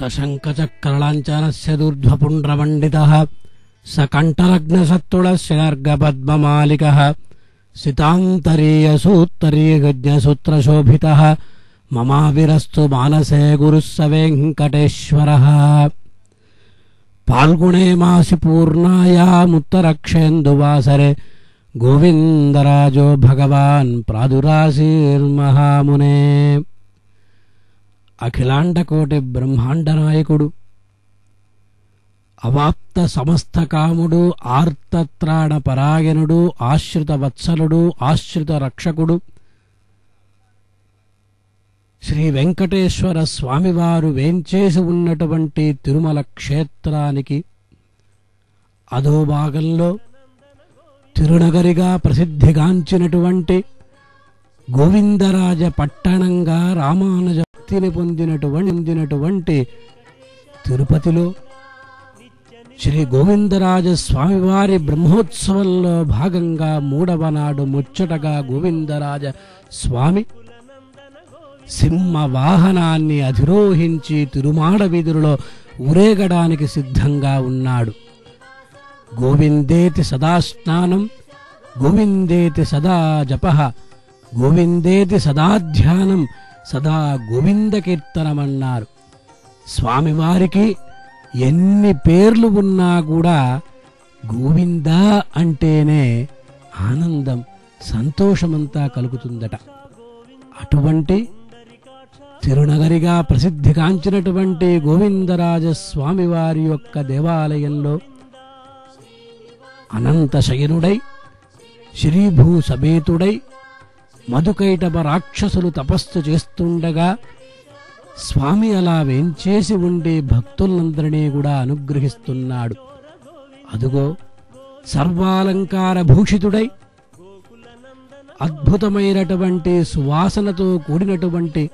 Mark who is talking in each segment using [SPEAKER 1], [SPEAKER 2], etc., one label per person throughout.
[SPEAKER 1] सशङ्खचक्रलाञ्छनस्य दूर्ध्वपुण्ड्रमण्डितः सकण्ठलग्नसत्तुलस्य गर्गपद्ममालिकः सितान्तरीयसूत्तरीयज्ञसूत्रशोभितः ममाविरस्तु मानसे गुरुः स वेङ्कटेश्वरः। फाल्गुणे मासि पूर्णायामुत्तरक्षेन्दुवासरे गोविन्दराजो भगवान् प्रादुरासीर्महामुने। అఖిలాండకోటి బ్రహ్మాండ నాయకుడు, అవాప్త సమస్త కాముడు, ఆర్తత్రాణ పరాయణుడు, ఆశ్రిత వత్సలుడు, ఆశ్రిత రక్షకుడు శ్రీ వెంకటేశ్వర స్వామివారు వేంచేసి ఉన్నటువంటి తిరుమల క్షేత్రానికి అధోభాగంలో తిరునగరిగా ప్రసిద్ధిగాంచినటువంటి గోవిందరాజ పట్టణంగా రామానుజ భక్తిని పొందినటువంటి తిరుపతిలో శ్రీ గోవిందరాజ స్వామివారి బ్రహ్మోత్సవంలో భాగంగా మూడవ నాడు ముచ్చటగా గోవిందరాజ స్వామి సింహ వాహనాన్ని అధిరోహించి తిరుమాడ వీధులలో ఊరేగడానికి సిద్ధంగా ఉన్నాడు. గోవిందేతి సదా స్నానం, గోవిందేతి సదా జపః, గోవిందేతి సదా ధ్యానం, సదా గోవింద కీర్తనమన్నారు. స్వామివారికి ఎన్ని పేర్లు ఉన్నా కూడా గోవింద అంటేనే ఆనందం, సంతోషమంతా కలుగుతుందట. అటువంటి తిరునగరిగా ప్రసిద్ధిగాంచినటువంటి గోవిందరాజ స్వామివారి యొక్క దేవాలయంలో అనంత శయనుడై శ్రీభూ సమేతుడై మధుకైటభ రాక్షసులు తపస్సు చేస్తుండగా స్వామి అలా వేంచేసి ఉండి భక్తులందరినీ కూడా అనుగ్రహిస్తున్నాడు. అదుగో సర్వాలంకార భూషితుడై అద్భుతమైనటువంటి సువాసనతో కూడినటువంటి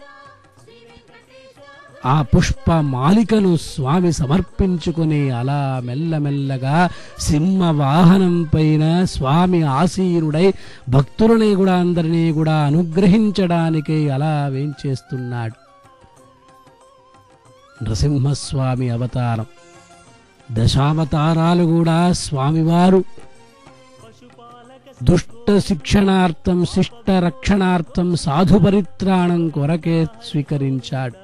[SPEAKER 1] ఆ పుష్ప మాలికను స్వామి సమర్పించుకుని అలా మెల్లమెల్లగా సింహ వాహనం పైన స్వామి ఆసీనుడై భక్తులని కూడా అందరినీ కూడా అనుగ్రహించడానికి అలా వేంచేస్తున్నాడు. నృసింహస్వామి అవతారం, దశావతారాలు కూడా స్వామివారు దుష్ట శిక్షణార్థం, శిష్ట రక్షణార్థం, సాధు పరిత్రాణం కొరకే స్వీకరించాడు.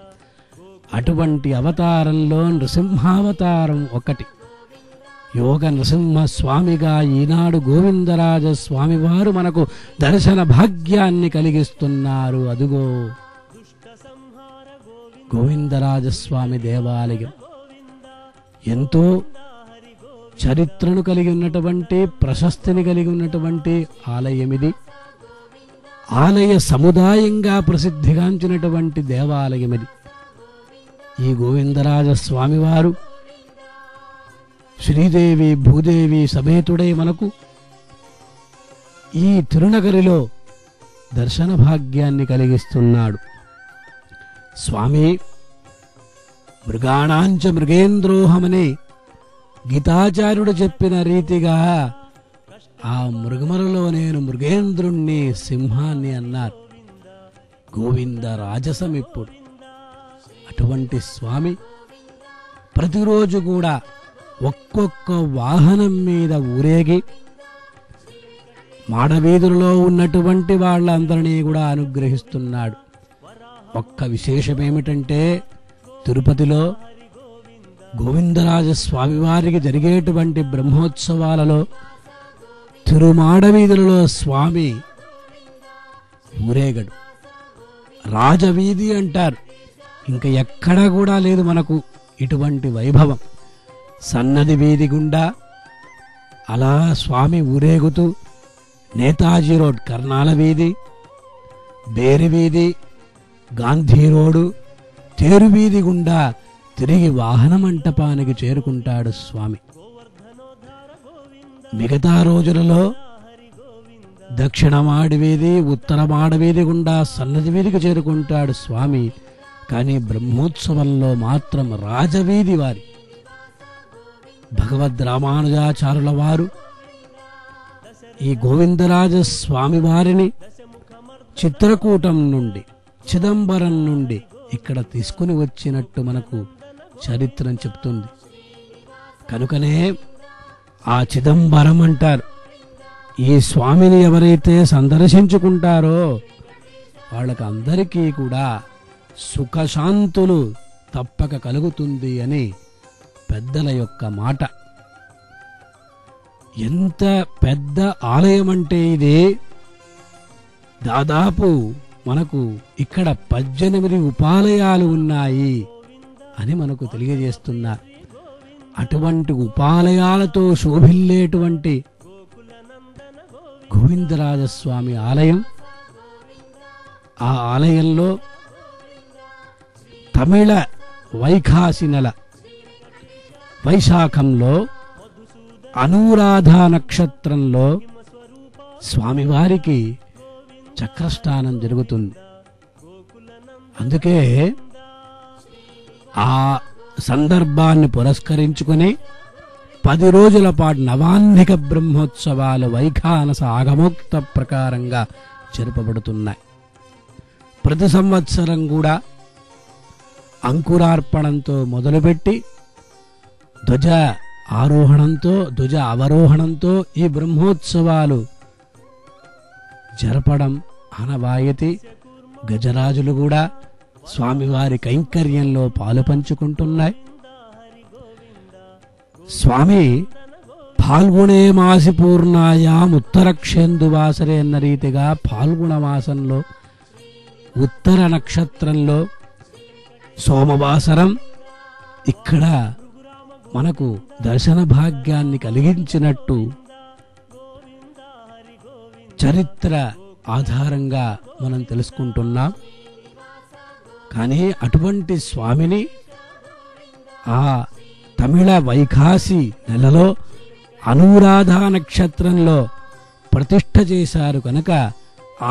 [SPEAKER 1] అటువంటి అవతారంలో నృసింహావతారం ఒకటి. యోగ నృసింహ స్వామిగా ఈనాడు గోవిందరాజ స్వామివారు మనకు దర్శన భాగ్యాన్ని కలిగిస్తున్నారు. అదుగో గోవిందరాజస్వామి దేవాలయం ఎంతో చరిత్రను కలిగి ఉన్నటువంటి, ప్రశస్తిని కలిగి ఉన్నటువంటి ఆలయమిది. ఆలయ సముదాయంగా ప్రసిద్ధిగాంచినటువంటి దేవాలయమిది. ఈ గోవిందరాజ స్వామివారు శ్రీదేవి భూదేవి సమేతుడై మనకు ఈ తిరునగరిలో దర్శన భాగ్యాన్ని కలిగిస్తున్నాడు. స్వామి మృగాణాంచ మృగేంద్రోహమని గీతాచార్యుడు చెప్పిన రీతిగా ఆ మృగములలో నేను మృగేంద్రుణ్ణి, సింహాన్ని అన్నారు. గోవింద రాజసం ఇప్పుడు. అటువంటి స్వామి ప్రతిరోజు కూడా ఒక్కొక్క వాహనం మీద ఊరేగి మాడవీధులలో ఉన్నటువంటి వాళ్ళందరినీ కూడా అనుగ్రహిస్తున్నాడు. ఒక్క విశేషమేమిటంటే తిరుపతిలో గోవిందరాజ స్వామివారికి జరిగేటువంటి బ్రహ్మోత్సవాలలో తిరుమాడవీధులలో స్వామి ఊరేగడు. రాజవీధి అంటారు. ఇంకా ఎక్కడా కూడా లేదు మనకు ఇటువంటి వైభవం. సన్నది వీధి గుండా అలా స్వామి ఊరేగుతూ నేతాజీ రోడ్, కర్నాల వీధి, బేరి వీధి, గాంధీ రోడ్డు, తేరు వీధి గుండా తిరిగి వాహన మంటపానికి చేరుకుంటాడు స్వామి. మిగతా రోజులలో దక్షిణ మాడి వీధి, ఉత్తర మాడ వీధి గుండా సన్నది వీధికి చేరుకుంటాడు స్వామి. కానీ బ్రహ్మోత్సవంలో మాత్రం రాజవీధి వారి భగవద్ రామానుజాచారుల వారు ఈ గోవిందరాజ స్వామి వారిని చిత్రకూటం నుండి, చిదంబరం నుండి ఇక్కడ తీసుకుని వచ్చినట్టు మనకు చరిత్రం చెప్తుంది. కనుకనే ఆ చిదంబరం అంటారు. ఈ స్వామిని ఎవరైతే సందర్శించుకుంటారో వాళ్ళకి అందరికీ కూడా సుఖశాంతులు తప్పక కలుగుతుంది అని పెద్దల యొక్క మాట. ఎంత పెద్ద ఆలయం అంటే ఇది, దాదాపు మనకు ఇక్కడ 18 ఉపాలయాలు ఉన్నాయి అని మనకు తెలియజేస్తున్నారు. అటువంటి ఉపాలయాలతో శోభిల్లేటువంటి గోవిందరాజస్వామి ఆలయం. ఆ ఆలయంలో తమిళ వైఖాసి నెల వైశాఖంలో అనురాధ నక్షత్రంలో స్వామివారికి చక్రస్నానం జరుగుతుంది. అందుకే ఆ సందర్భాన్ని పురస్కరించుకుని 10 రోజుల పాటు నవాన్నిక బ్రహ్మోత్సవాలు వైఖానస ఆగమోక్త ప్రకారంగా జరపబడుతున్నాయి. ప్రతి సంవత్సరం కూడా అంకురార్పణంతో మొదలుపెట్టి ధ్వజ ఆరోహణంతో, ధ్వజ అవరోహణంతో ఈ బ్రహ్మోత్సవాలు జరపడం ఆనవాయితీ. గజరాజులు కూడా స్వామివారి కైంకర్యంలో పాలు పంచుకుంటున్నాయి. స్వామి పాల్గొనే మాసి పూర్ణాయాం ఉత్తరక్షేందువాసరే అన్న రీతిగా పాల్గొన మాసంలో ఉత్తర నక్షత్రంలో సోమవాసరం ఇక్కడ మనకు దర్శన భాగ్యాన్ని కలిగించినట్టు చరిత్ర ఆధారంగా మనం తెలుసుకుంటున్నాం. కానీ అటువంటి స్వామిని ఆ తమిళ వైఖాసి నెలలో అనురాధ నక్షత్రంలో ప్రతిష్ఠ చేశారు. కనుక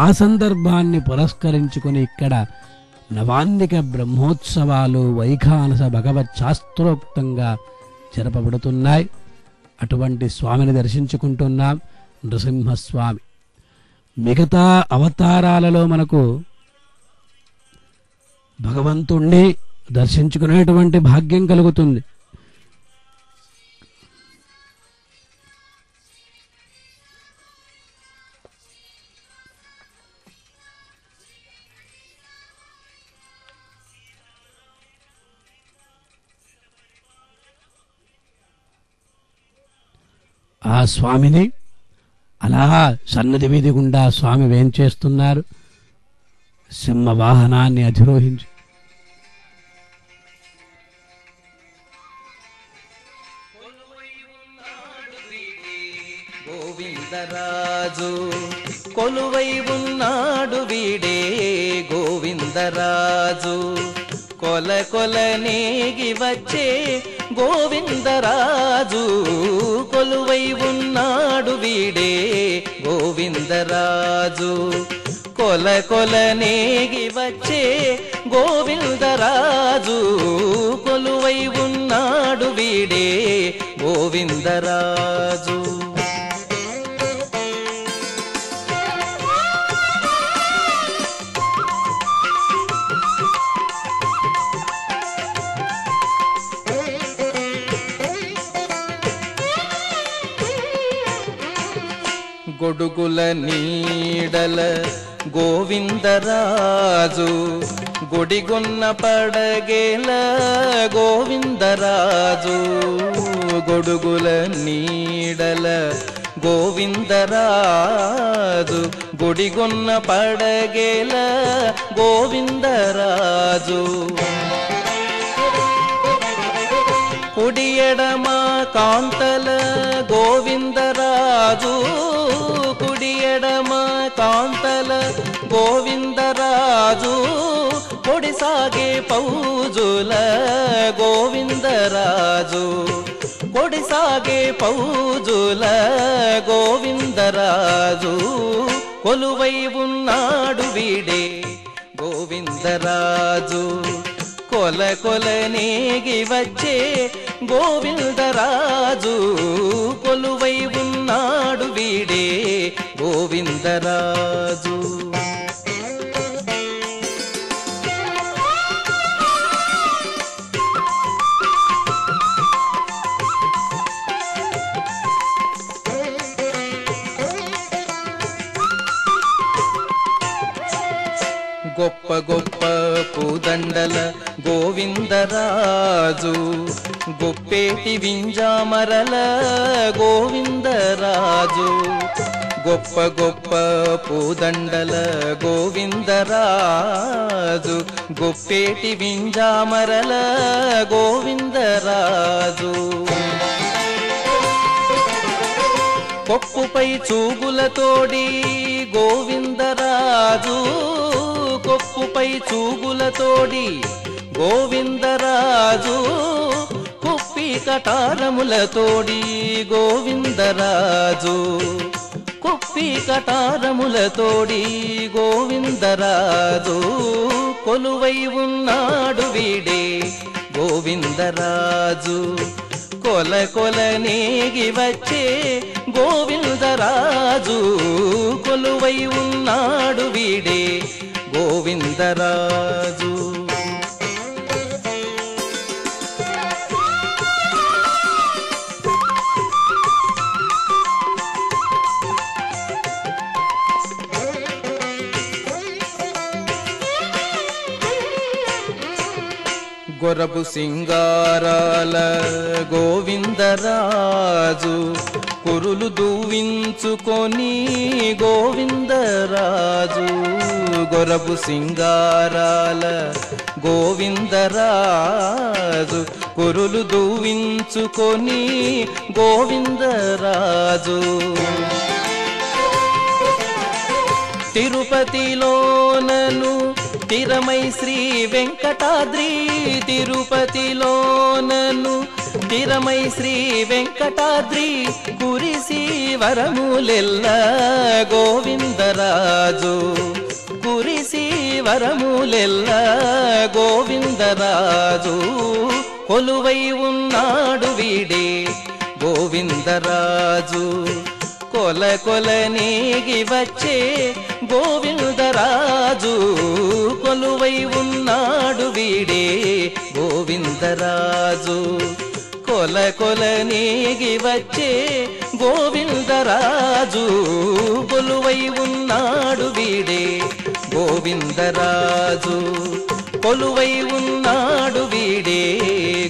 [SPEAKER 1] ఆ సందర్భాన్ని పురస్కరించుకుని ఇక్కడ నవాన్నిక బ్రహ్మోత్సవాలు వైఖానస భగవత్ శాస్త్రోక్తంగా జరపబడుతున్నాయి. అటువంటి స్వామిని దర్శించుకుంటున్నాం. నృసింహస్వామి మిగతా అవతారాలలో మనకు భగవంతుణ్ణి దర్శించుకునేటువంటి భాగ్యం కలుగుతుంది. ఆ స్వామిని అలా సన్నది వీధి గుండా స్వామి వేంచేస్తున్నారు. సింహ వాహనాన్ని అధిరోహించి
[SPEAKER 2] గోవిందరాజు కొలువై ఉన్నాడు వీడే గోవిందరాజు, కొల కొల నేగి వచ్చే గోవిందరాజు, కొలువై ఉన్నాడు వీడే గోవిందరాజు, కొల కొల నేగి వచ్చే గోవిందరాజు, కొలువై ఉన్నాడు వీడే గోవిందరాజు. గొడుగుల నీడల గోవిందరాజు, గుడిగొన్న పడగేల గోవిందరాజు, గొడుగుల నీడల గోవిందరాజు, గుడిగొన్న పడగేల గోవిందరాజు. కాంతల గోవిందరాజు కుడి ఎడమ కాంతల గోవిందరాజు కొడిసాగే పౌజుల గోవిందరాజు కొడిసాగే పౌజుల గోవిందరాజు కొలువై ఉన్నాడు వీడే గోవిందరాజు కొల కొల నేగి వచ్చే గోవిందరాజు కొలువై ఉన్నాడు వీడే గోవిందరాజు గొప్ప గొప్ప పూదండల గోవిందరాజు గొప్పేటి వింజామరల గోవిందరాజు గొప్ప గొప్ప పూదండల గోవిందరాజు గొప్పేటి వింజామరల గోవిందరాజు కొప్పుపై చూగులతోడి గోవిందరాజు కొప్పుపై చూగులతోడి గోవిందరాజు కుప్పి కటారములతోడి గోవిందరాజు కుప్పి కటారములతోడి గోవిందరాజు కొలువై ఉన్నాడు వీడే గోవిందరాజు కొల కొల నేగి వచ్చే గోవిందరాజు కొలువై ఉన్నాడు వీడే గోవిందరాజు గొరబు సింగారాల గోవిందరాజు కురులు దూవించుకొని గోవిందరాజు గొరబు సింగారాల గోవిందరాజు కురులు దూవించుకొని గోవిందరాజు తిరుపతిలోనను తిరమై శ్రీ వెంకటాద్రి తిరుపతిలోనను తిరమై శ్రీ వెంకటాద్రి కురిసి వరములెల్ల గోవిందరాజు కురిసి వరములెల్ల గోవిందరాజు కొలువై ఉన్నాడు వీడే గోవిందరాజు కొల కొల నేగి వచ్చే గోవిందరాజు కొలువై ఉన్నాడు వీడే గోవిందరాజు కొల కొల నేగి వచ్చే గోవిందరాజు కొలువై ఉన్నాడు వీడే గోవిందరాజు కొలువై ఉన్నాడు వీడే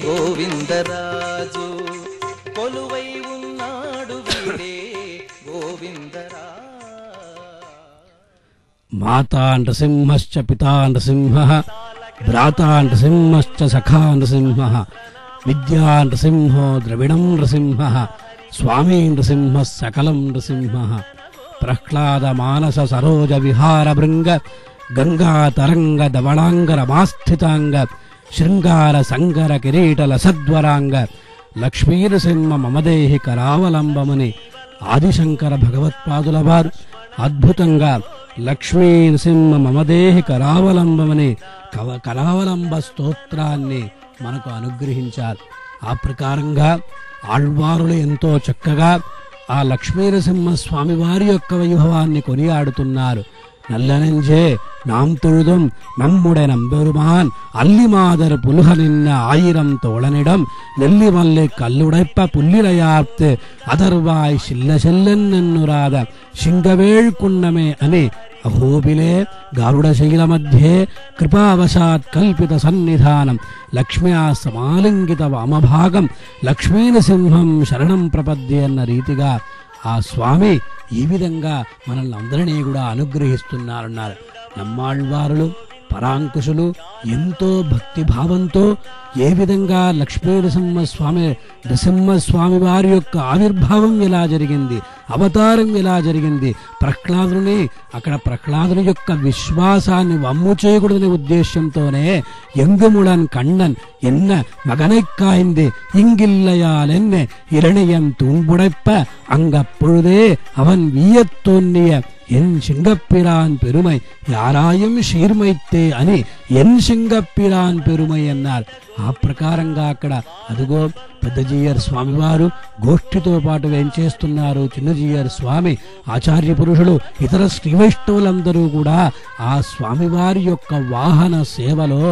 [SPEAKER 2] గోవిందరాజు కొలువై ఉన్నాడు వీడే
[SPEAKER 1] మాతా నృసింహశ్చ పితా నృసింహః భ్రాతా నృసింహశ్చ సఖా నృసింహః విద్యా నృసింహో ద్రవిణం నృసింహః స్వామీ నృసింహః సకలం నృసింహః ప్రహ్లాద మానస సరోజ విహార భృంగ గంగా తరంగ ధవళాంగ రమాస్థితాంగ శృంగార సంగర కిరీటల సద్వరాంగ లక్ష్మీ నృసింహ మమదేహి కరావలంబముని ఆదిశంకర భగవత్పాదుల వారు అద్భుతంగా లక్ష్మీ నృసింహ మమదేహి కరావలంబమని కరావలంబ స్తోత్రాన్ని మనకు అనుగ్రహించారు. ఆ ప్రకారంగా ఆళ్వారులు ఎంతో చక్కగా ఆ లక్ష్మీ నృసింహ స్వామి వారి యొక్క వైభవాన్ని కొనియాడుతున్నారు. நல்லனெஞ்சே நாம் தொழுதும் நம்முடைய நம்பெருமான் அல்லிமாதர் புலுக நின்ன ஆயிரம் தோழனிடம் நெல்லி மல்லை கல்லுடைப்ப புல்லிலையார்த்து அதர்வாய் சில்ல செல்லன் என்னுராத சிங்கவேள் குன்னமே அனே అహోబిలే గారుడశైల మధ్యే కృపావశాత్ కల్పిత సన్నిధానం లక్ష్మ్యా సమాలింగిత వామభాగం లక్ష్మీనసింహం శరణం ప్రపద్యే అన్న రీతిగా ఆ స్వామి ఈ విధంగా మనల్ని అందరినీ కూడా అనుగ్రహిస్తున్నారన్నారు. నమ్మాళ్వారులు పరాంకుశులు ఎంతో భక్తిభావంతో ఏ విధంగా లక్ష్మీ నరసింహస్వామి వారి యొక్క ఆవిర్భావం ఎలా జరిగింది, అవతారం ఎలా జరిగింది, ప్రహ్లాదుని యొక్క విశ్వాసాన్ని వమ్ము చేయకూడదనే ఉద్దేశంతోనే ఎంగుముళన్ కண்ணన్ என்ன மகனை காய்ந்து இங்கில்லையாலென்ன இரணியம் தூண்புடைப்ப அங்கப்பொழுதே அவன் வியத் தோன்றிய என் சிங்கப்பிரான் பெருமை யாராயும் శీర్మైతే అని ఎన్ సింగప్పిరాన్ పెరుమై అన్నారు. ఆ ప్రకారంగా అక్కడ అదిగో పెద్దజీయర్ స్వామి వారు గోష్ఠితో పాటు వేంచేస్తున్నారు. చిన్నజీయర్ స్వామి, ఆచార్య పురుషులు, ఇతర శ్రీ వైష్ణవులందరూ కూడా ఆ స్వామివారి యొక్క వాహన సేవలో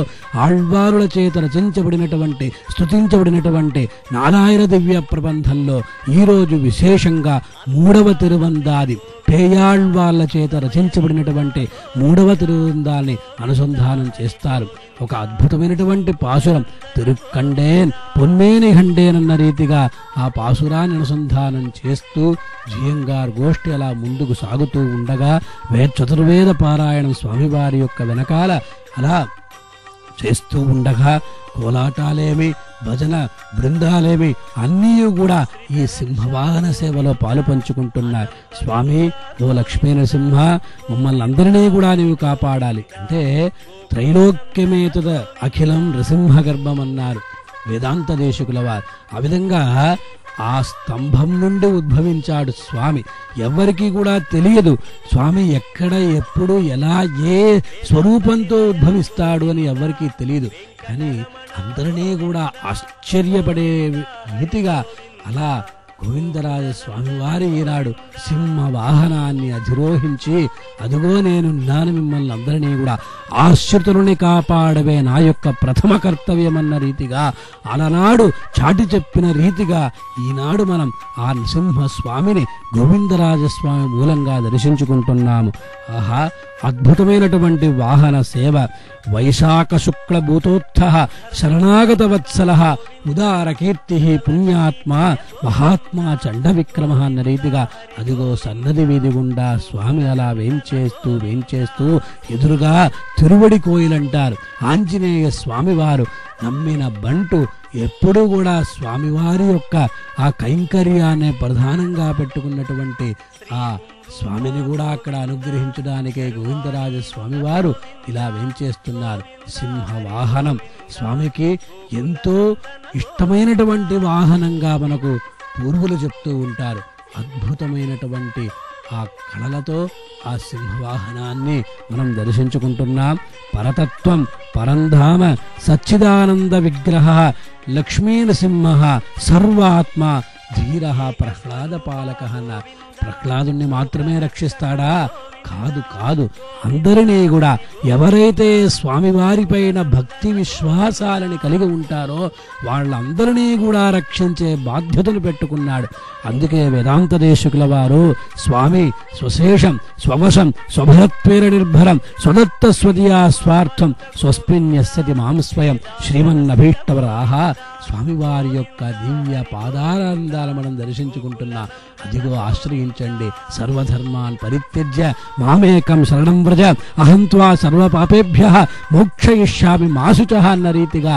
[SPEAKER 1] ఆళ్వారుల చేత రచించబడినటువంటి స్తుతించబడినటువంటి నారాయణ దివ్య ప్రబంధంలో ఈరోజు విశేషంగా 3వ తిరువందాది పేయాళ్వార్ల చేత రచించబడినటువంటి 3వ తిరువందాల్ని అనుసంధానం చేస్తారు. ఒక అద్భుతమైనటువంటి పాసురం తిరుక్కండేన్ పొన్మేని హండేన్ అన్న రీతిగా ఆ పాసురాన్ని అనుసంధానం చేస్తూ జియంగార్ గోష్ఠి అలా ముందుకు సాగుతూ ఉండగా చతుర్వేద పారాయణం స్వామివారి యొక్క వెనకాల అలా చేస్తూ ఉండగా కోలాటాలేమి, భజన బృందాలేమి అన్నీ కూడా ఈ సింహవాహన సేవలో పాలు పంచుకుంటున్నారు. స్వామి, ఓ లక్ష్మీ నరసింహ, మమ్మల్ని అందరినీ కూడా నీవు కాపాడాలి అంటే త్రైలోక్యమేతద అఖిలం నృసింహ గర్భం అన్నారు వేదాంత దేశికుల వారు. ఆ విధంగా ఆ స్తంభం నుండి ఉద్భవించాడు స్వామి. ఎవరికి కూడా తెలియదు స్వామి ఎక్కడ, ఎప్పుడు, ఎలా, ఏ స్వరూపంతో ఉద్భవిస్తాడు అని ఎవరికీ తెలియదు. కానీ అందరినీ కూడా ఆశ్చర్యపడే రీతిగా అలా గోవిందరాజ స్వామివారి ఈనాడు సింహ వాహనాన్ని అధిరోహించి అదిగో నేనున్నాను, మిమ్మల్ని అందరినీ కూడా ఆశ్రితులని కాపాడవే నా యొక్క ప్రథమ కర్తవ్యమన్న రీతిగా అలనాడు చాటి చెప్పిన రీతిగా ఈనాడు మనం ఆ నృసింహస్వామిని గోవిందరాజస్వామి మూలంగా దర్శించుకుంటున్నాము. ఆహా, అద్భుతమైనటువంటి వాహన సేవ. వైశాఖ శుక్ల భూతోత్థ శరణాగత వత్సల ఉదార కీర్తి పుణ్యాత్మ మహాత్మా చండ విక్రమ అన్న రీతిగా అదిగో సన్నది వీధి గుండా స్వామి అలా వేంచేస్తూ ఎదురుగా తిరువడి కోయిలంటారు. ఆంజనేయ స్వామివారు నమ్మిన బంటు ఎప్పుడూ కూడా స్వామివారి యొక్క ఆ కైంకర్యాన్ని ప్రధానంగా పెట్టుకున్నటువంటి ఆ స్వామిని కూడా అక్కడ అనుగ్రహించడానికే గోవిందరాజ స్వామివారు ఇలా వేంచేస్తున్నారు. సింహ వాహనం స్వామికి ఎంతో ఇష్టమైనటువంటి వాహనంగా మనకు పూర్వులు చెప్తూ ఉంటారు. అద్భుతమైనటువంటి ఆ కళలతో ఆ సింహవాహనాన్ని మనం దర్శించుకుంటున్నాం. పరతత్వం పరంధామ సచ్చిదానంద విగ్రహ లక్ష్మీ నృసింహ సర్వాత్మ ధీర ప్రహ్లాద పాలక అన్న. ప్రహ్లాదుని మాత్రమే రక్షిస్తాడా? కాదు, అందరినీ కూడా ఎవరైతే స్వామివారిపైన భక్తి విశ్వాసాలని కలిగి ఉంటారో వాళ్ళందరినీ కూడా రక్షించే బాధ్యతను పెట్టుకున్నాడు. అందుకే వేదాంత దేశికుల వారు స్వామి స్వశేషం స్వవశం స్వభరత్వేర నిర్భరం స్వదత్త స్వదీయా స్వార్థం స్వస్మిన్యస్సతి మాం స్వయం శ్రీమన్నభీష్టవరాహ. స్వామివారి యొక్క దివ్య పాదారందాలు మనం దర్శించుకుంటున్నా. అదిగో ఆశ్రయించండి. సర్వధర్మాన్ పరిత్యజ్య మామేకం శరణం వ్రజ అహం త్వా సర్వ పాపేభ్యః మోక్షయిష్యామి మా శుచః అన్న రీతిగా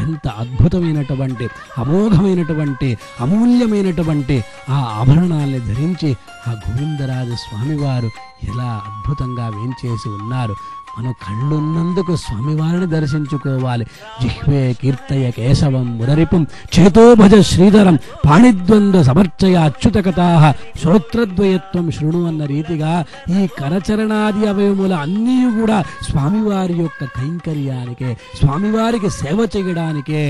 [SPEAKER 1] ఎంత అద్భుతమైనటువంటి అమోఘమైనటువంటి అమూల్యమైనటువంటి ఆ ఆభరణాల్ని ధరించి ఆ గోవిందరాజ స్వామివారు ఎలా అద్భుతంగా వేంచేసి ఉన్నారు. మనం కళ్ళున్నందుకు స్వామివారిని దర్శించుకోవాలి. జిహ్వే కీర్తయ కేశవం మురరిపుం చేతో భజ శ్రీధరం పాణిద్వంద్వ సమర్చయ అచ్యుత కథాః శ్రోత్రద్వయత్వం శృణు అన్న రీతిగా ఈ కరచరణాది అవయముల అన్నీ కూడా స్వామివారి యొక్క కైంకర్యానికే, స్వామివారికి సేవ చేయడానికే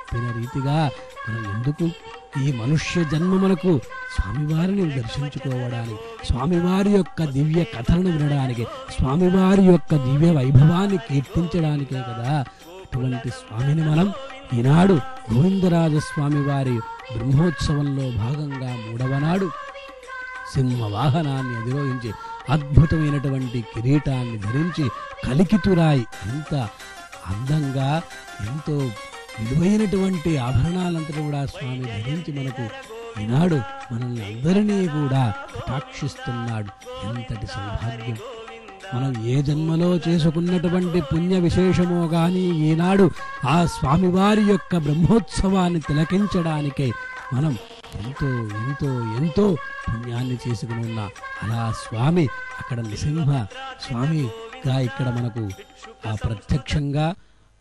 [SPEAKER 1] చెప్పిన రీతిగా మనం ఎందుకు ఈ మనుష్య జన్మ మనకు స్వామివారిని దర్శించుకోవడానికి, స్వామివారి యొక్క దివ్య కథలను వినడానికి, స్వామివారి యొక్క దివ్య వైభవాన్ని కీర్తించడానికే కదా. అటువంటి స్వామిని మనం ఈనాడు గోవిందరాజస్వామి వారి బ్రహ్మోత్సవంలో భాగంగా 3వ నాడు సింహ వాహనాన్ని అధిరోహించి అద్భుతమైనటువంటి కిరీటాన్ని ధరించి కలికితురాయి ఎంత అందంగా ఎంతో విలువైనటువంటి ఆభరణాలంతా కూడా స్వామి ధరించి మనకు ఈనాడు మనల్ని అందరినీ కూడా కటాక్షిస్తున్నాడు. ఎంతటి సౌభాగ్యం! మనం ఏ జన్మలో చేసుకున్నటువంటి పుణ్య విశేషమో గాని ఈనాడు ఆ స్వామివారి యొక్క బ్రహ్మోత్సవాన్ని తిలకించడానికే మనం ఎంతో ఎంతో ఎంతో పుణ్యాన్ని చేసుకుని ఉన్నా. అలా స్వామి అక్కడ నృసింహ స్వామిగా ఇక్కడ మనకు ఆ ప్రత్యక్షంగా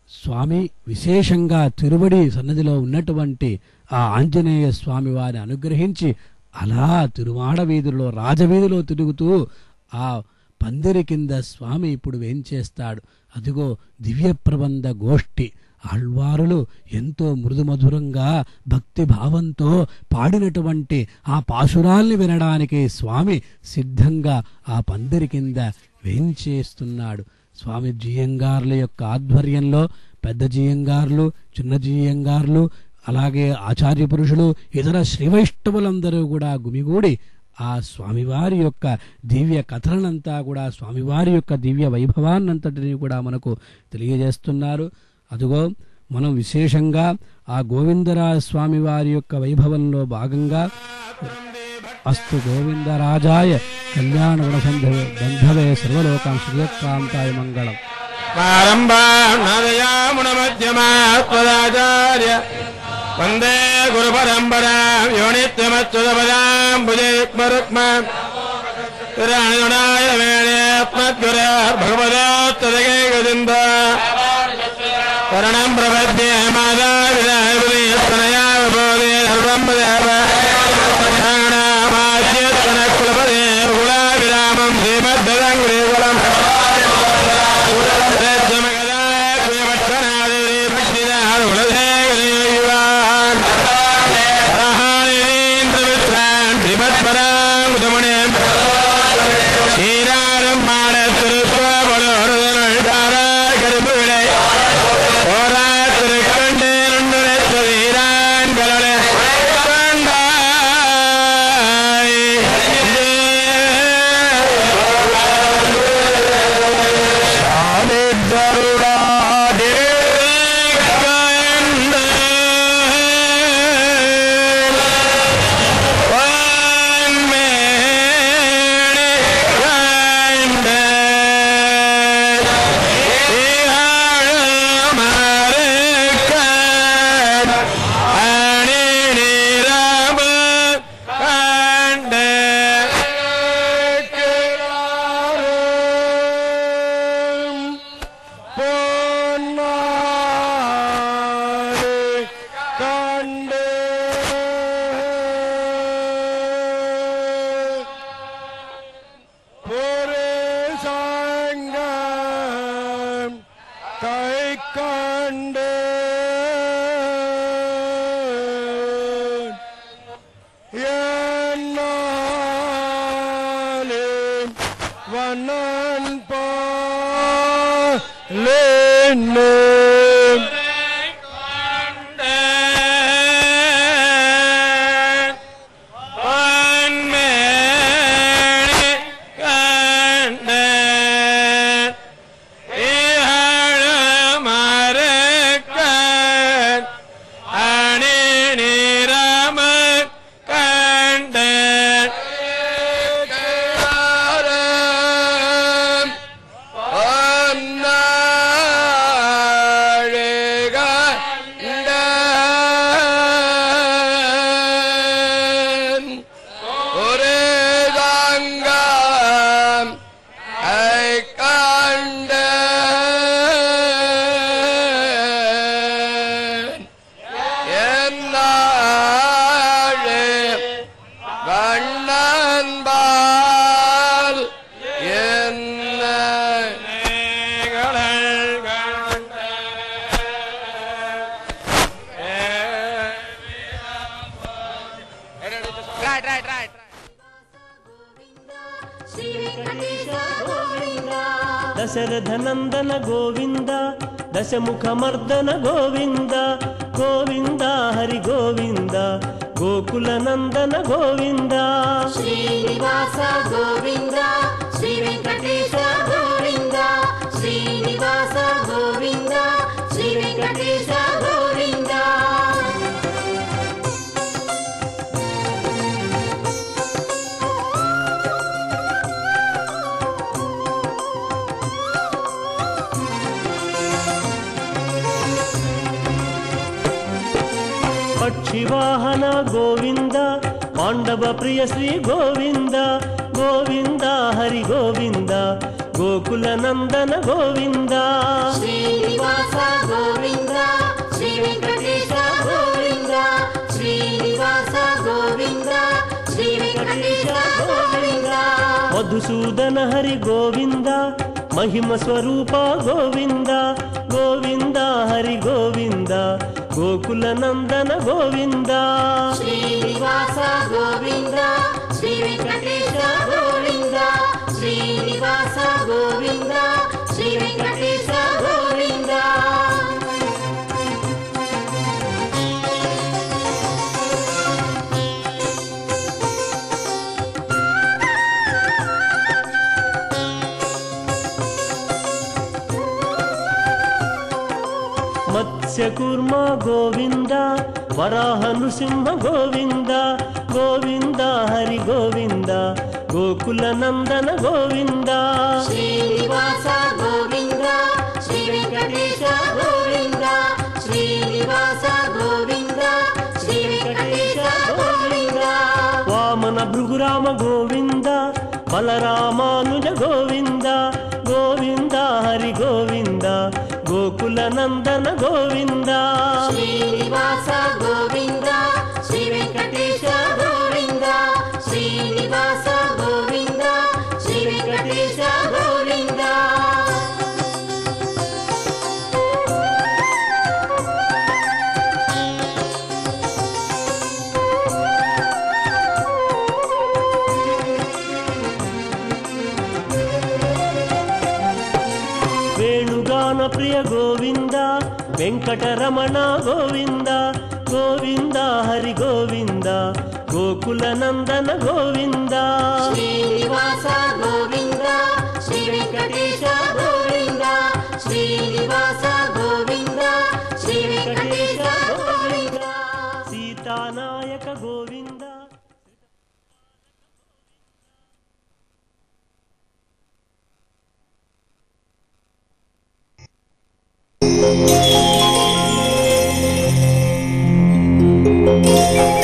[SPEAKER 1] స్వామి విశేషంగా తిరువడి సన్నిధిలో ఉన్నటువంటి ఆ ఆంజనేయ స్వామి వారిని అనుగ్రహించి అలా తిరుమాడ వీధిలో రాజవీధిలో తిరుగుతూ ఆ పందిరి కింద స్వామి ఇప్పుడు వేంచేస్తాడు. అదిగో దివ్య ప్రబంధ గోష్ఠి ఆళ్వారులు ఎంతో మృదుమధురంగా భక్తి భావంతో పాడినటువంటి ఆ పాశురాల్ని వినడానికి స్వామి సిద్ధంగా ఆ పందిరి కింద వేంచేస్తున్నాడు. స్వామి జీయంగార్ల యొక్క ఆధ్వర్యంలో పెద్ద జీయంగార్లు, చిన్న జీయంగార్లు, అలాగే ఆచార్య పురుషులు, ఇతర శ్రీవైష్ణవులందరూ కూడా గుమిగూడి ఆ స్వామివారి యొక్క దివ్య కథలనంతా కూడా స్వామివారి యొక్క దివ్య వైభవాన్నంతటిని కూడా మనకు తెలియజేస్తున్నారు. అదిగో మనం విశేషంగా ఆ గోవిందరాజ స్వామి వారి యొక్క వైభవంలో భాగంగా అస్తు గోవిందరాజాయ కళ్యాణ గుణసంధవే బంధవే సర్వలోకాం శ్రీయకాంతాయ మంగళం.
[SPEAKER 3] ప్రారంభామునమధ్యమాత్మదాచార్య వందే గురు పరంపరా యోనిత్యమచ్యుతపదాం భుజయుగ్మరుక్మ రణాయ వేణేత్మద్గురే భగవదోత్తరగేగదింద శరణం ప్రపద్యే మాదా విదయా విభోదే సర్వం దేవ కులపదే కులావిరామం శ్రీమద్దరంగులం
[SPEAKER 4] దశరథనందన గోవింద దశముఖమర్దన గోవింద గోవింద హరి గోవింద గోకుల నందన గోవింద
[SPEAKER 5] శ్రీనివాస గోవింద శ్రీ వెంకటేశ గోవింద శ్రీనివాస గోవింద శ్రీ వెంకటేశ గోవింద
[SPEAKER 4] పక్షివాహన గోవింద పాండవ ప్రియ శ్రీ గోవింద గోవింద హరి గోవింద గోకుల నందన గోవింద
[SPEAKER 5] శ్రీనివాస గోవింద శ్రీ వెంకటేశ గోవింద శ్రీనివాస గోవింద శ్రీ వెంకటేశ గోవింద
[SPEAKER 4] మధుసూదన హరి గోవింద మహిమ స్వరూప గోవింద గోవింద హరి గోవింద గోకుల నందన గోవింద
[SPEAKER 5] శ్రీనివాస గోవింద శ్రీ వెంకటేశ గోవింద శ్రీనివాస గోవింద శ్రీ వెంకటేశ గోవింద
[SPEAKER 4] మత్స్యకూర్మ గోవింద వరాహ నృసింహ గోవింద గోవింద హరి గోవింద గోకుల నందన గోవింద
[SPEAKER 5] శ్రీనివాస గోవింద శ్రీ వెంకటేశ గోవింద శ్రీనివాస గోవింద శ్రీ వెంకటేశ గోవింద
[SPEAKER 4] వామన భృగురామ గోవింద బలరామానుజ గోవింద గోవింద హరి గోవింద గోకుల నందన గోవింద
[SPEAKER 5] శ్రీనివాస గోవింద శ్రీ వెంకటేశ గోవింద శ్రీనివాస గోవింద శ్రీ వెంకటేశ గోవింద
[SPEAKER 4] వేణుగాన ప్రియ గోవింద వెంకటరమణ గోవింద గోవింద హరి గోవింద గోకుల నందన గోవింద
[SPEAKER 5] శ్రీనివాస గోవింద శ్రీ వెంకటేశ గోవింద శ్రీనివాస గోవింద శ్రీ వెంకటేశ గోవింద
[SPEAKER 4] సీతానాయక గోవింద
[SPEAKER 5] శ్రీ